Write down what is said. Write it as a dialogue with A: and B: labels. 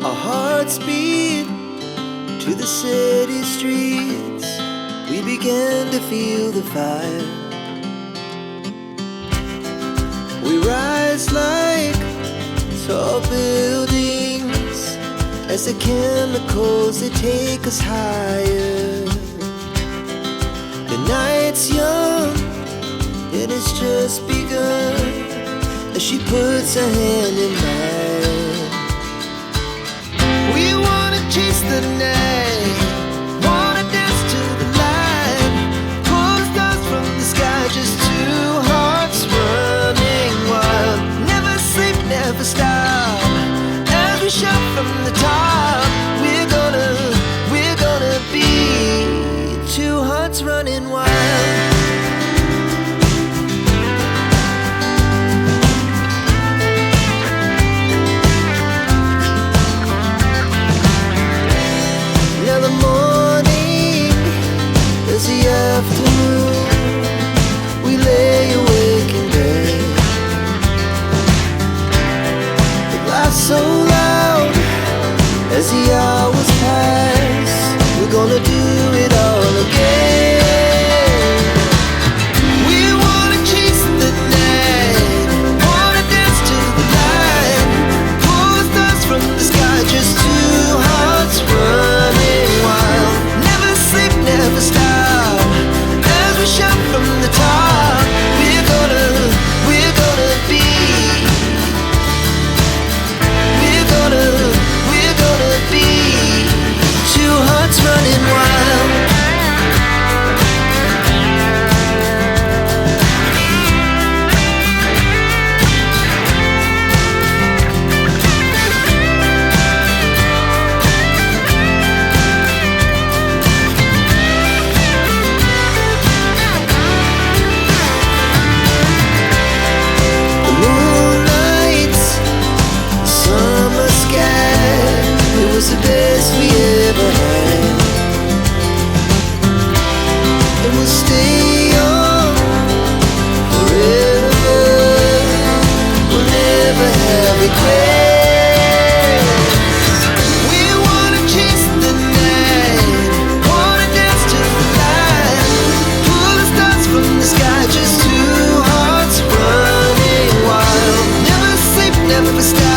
A: Our hearts beat to the city streets. We began to feel the fire. We rise like tall buildings as the chemicals, they take us higher. The night's young, it has just begun, as she puts her hand in mine. We wanna chase the night, wanna dance to the light, pull the stars from the sky, just two hearts running wild. Never sleep, never stop, as we shout from the top. We're gonna be two hearts running wild. Now the morning is the afternoon. We lay awake in bed. The laughs so loud as the hours pass. We're gonna do it all again. We wanna chase the night, wanna dance to the light, pull the stars from the sky, just two hearts running wild. Never sleep, never stop, as we shout from the top. We're gonna be, we're gonna be two hearts running wild. The moonlight, summer sky, it was the best we ever had. And we'll stay young forever. We'll never have regrets. We wanna chase the night, wanna dance to the light, pull the stars from the sky, just two hearts running wild. Never sleep, never stop.